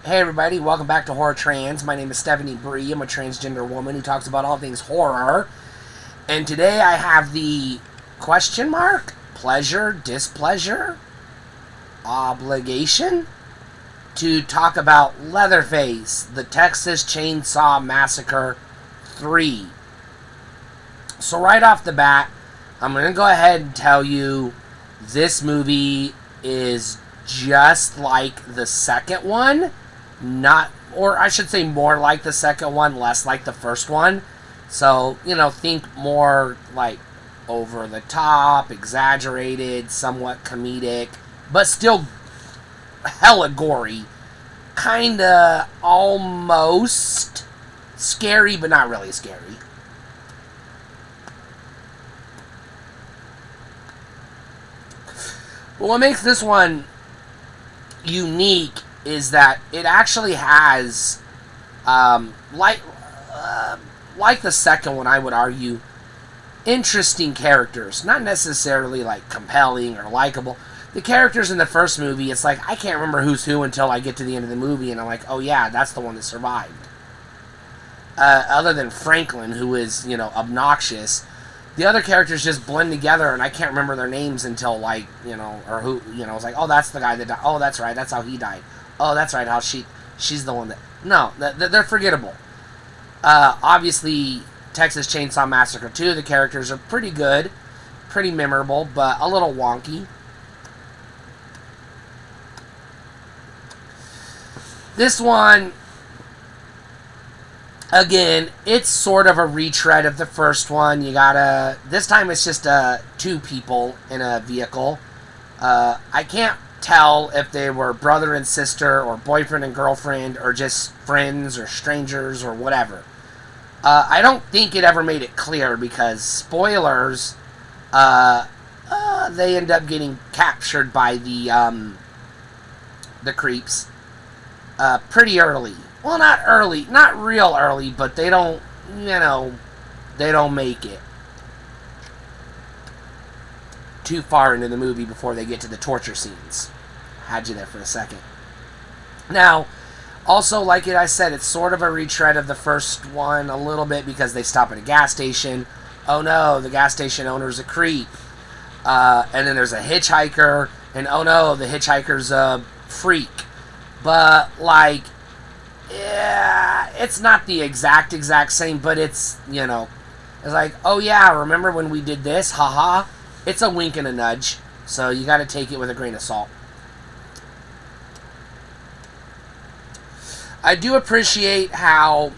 Hey everybody, welcome back to Horror Trans. My name is Stephanie Bree. I'm a transgender woman who talks about all things horror. And today I have the question mark, pleasure, displeasure, obligation to talk about Leatherface, the Texas Chainsaw Massacre 3. So right off the bat, I'm going to go ahead and tell you this movie is just like the second one. Not, or I should say more like the second one, less like the first one. So, think more like over the top, exaggerated, somewhat comedic, but still hella gory. Kinda almost scary, but not really scary. But what makes this one unique is that it actually has, like the second one, I would argue, interesting characters. Not necessarily, like, compelling or likable. The characters in the first movie, it's like, I can't remember who's who until I get to the end of the movie, and I'm like, oh yeah, that's the one that survived. Other than Franklin, who is, obnoxious. The other characters just blend together, and I can't remember their names until, like, or who, it's like, oh, that's the guy that died. Oh, that's right, that's how he died. Oh, that's right, how she's the one that... No, they're forgettable. Obviously, Texas Chainsaw Massacre 2, the characters are pretty good, pretty memorable, but a little wonky. This one, again, it's sort of a retread of the first one. This time it's just two people in a vehicle. I can't tell if they were brother and sister or boyfriend and girlfriend or just friends or strangers or whatever. I don't think it ever made it clear because, spoilers, they end up getting captured by the creeps pretty early. Well, not early, not real early, but they don't, they don't make it too far into the movie before they get to the torture scenes. Had you there for a second. Now, also, like I said, it's sort of a retread of the first one a little bit because they stop at a gas station. Oh no, the gas station owner's a creep. And then there's a hitchhiker, and oh no, the hitchhiker's a freak. But, like, yeah, it's not the exact same, but it's, it's like, oh yeah, remember when we did this? Haha. It's a wink and a nudge, so you gotta take it with a grain of salt. I do appreciate how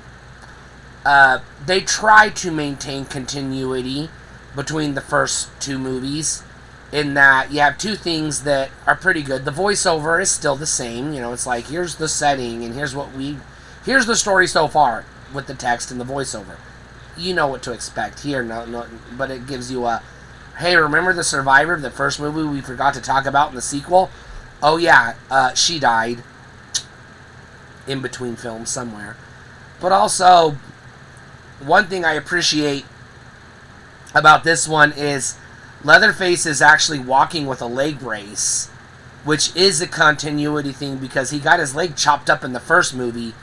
they try to maintain continuity between the first two movies, in that you have two things that are pretty good. The voiceover is still the same, it's like, here's the setting, and here's the story so far, with the text and the voiceover. You know what to expect here, no, but it gives you a, hey, remember the survivor of the first movie we forgot to talk about in the sequel? Oh yeah, she died in between films somewhere. But also, one thing I appreciate about this one is Leatherface is actually walking with a leg brace, which is a continuity thing because he got his leg chopped up in the first movie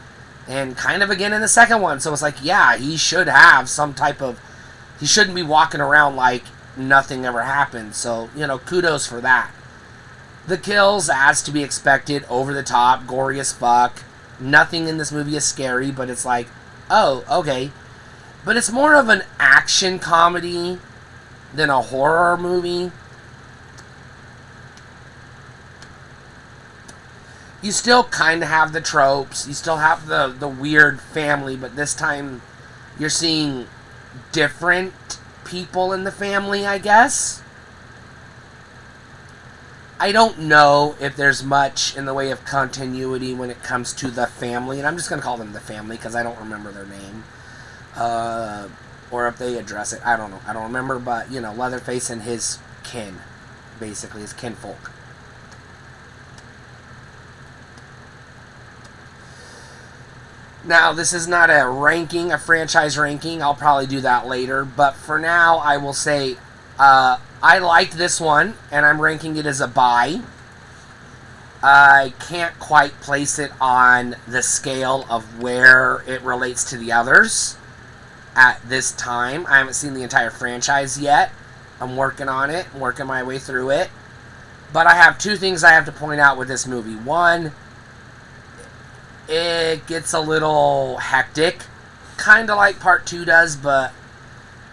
and kind of again in the second one. So it's like, yeah, he should have some type of... He shouldn't be walking around like nothing ever happened. So, kudos for that. The kills, as to be expected, over the top, gory as fuck. Nothing in this movie is scary, but it's like, oh, okay. But it's more of an action comedy than a horror movie. You still kind of have the tropes. You still have the weird family, but this time you're seeing different people in the family, I guess. I don't know if there's much in the way of continuity when it comes to the family, and I'm just going to call them the family because I don't remember their name. Or if they address it, I don't know. I don't remember, but, Leatherface and his kin, basically, his kinfolk. Now, this is not a franchise ranking. I'll probably do that later, but for now, I will say, I liked this one, and I'm ranking it as a buy. I can't quite place it on the scale of where it relates to the others at this time. I haven't seen the entire franchise yet. I'm working on it. I'm working my way through it. But I have two things I have to point out with this movie. One, it gets a little hectic. Kind of like part 2 does, but...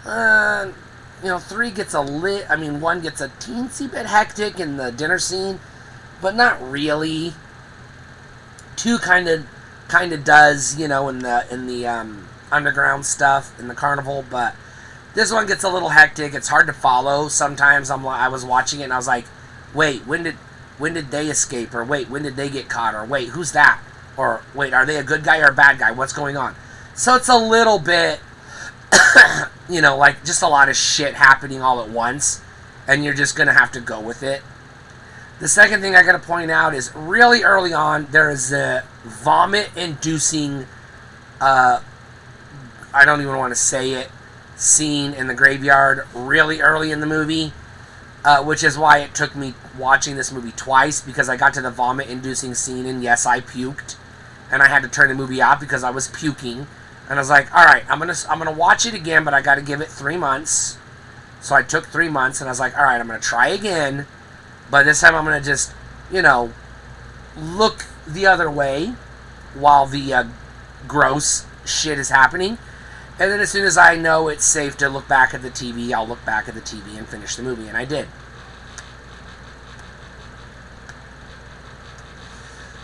3 gets one gets a teensy bit hectic in the dinner scene, but not really. 2 kind of does, in the underground stuff in the carnival, but this one gets a little hectic. It's hard to follow. Sometimes I was watching it and I was like, wait, when did they escape? Or wait, when did they get caught? Or wait, who's that? Or wait, are they a good guy or a bad guy? What's going on? So it's a little bit, like just a lot of shit happening all at once, and you're just gonna have to go with it. The second thing I gotta point out is really early on, there is a vomit-inducing, I don't even want to say it, scene in the graveyard really early in the movie, which is why it took me watching this movie twice, because I got to the vomit-inducing scene and yes, I puked, and I had to turn the movie off because I was puking. And I was like, all right, I'm gonna watch it again, but I got to give it 3 months. So I took 3 months, and I was like, all right, I'm gonna try again, but this time I'm gonna just, look the other way while the gross shit is happening. And then as soon as I know it's safe to look back at the TV, I'll look back at the TV and finish the movie, and I did.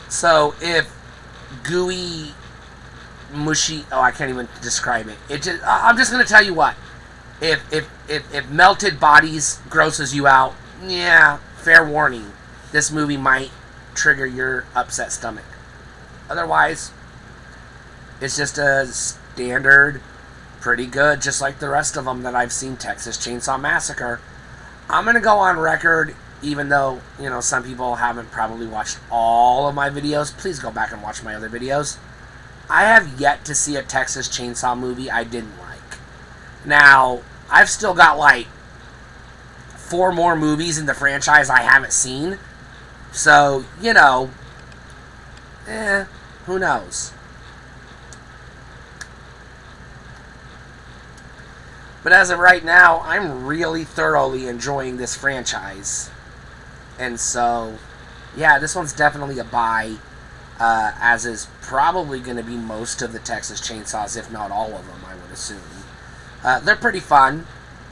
So if gooey, mushy, I can't even describe it. I'm just gonna tell you what. If melted bodies grosses you out, yeah, fair warning. This movie might trigger your upset stomach. Otherwise, it's just a standard, pretty good, just like the rest of them that I've seen. Texas Chainsaw Massacre. I'm gonna go on record, even though some people haven't probably watched all of my videos. Please go back and watch my other videos. I have yet to see a Texas Chainsaw movie I didn't like. Now, I've still got like 4 more movies in the franchise I haven't seen. So, who knows? But as of right now, I'm really thoroughly enjoying this franchise. And so, yeah, this one's definitely a buy. As is probably going to be most of the Texas Chainsaws, if not all of them, I would assume. They're pretty fun.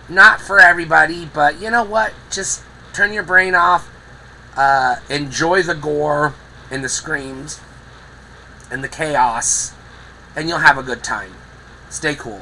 Not for everybody, but you know what? Just turn your brain off. Enjoy the gore and the screams and the chaos, and you'll have a good time. Stay cool.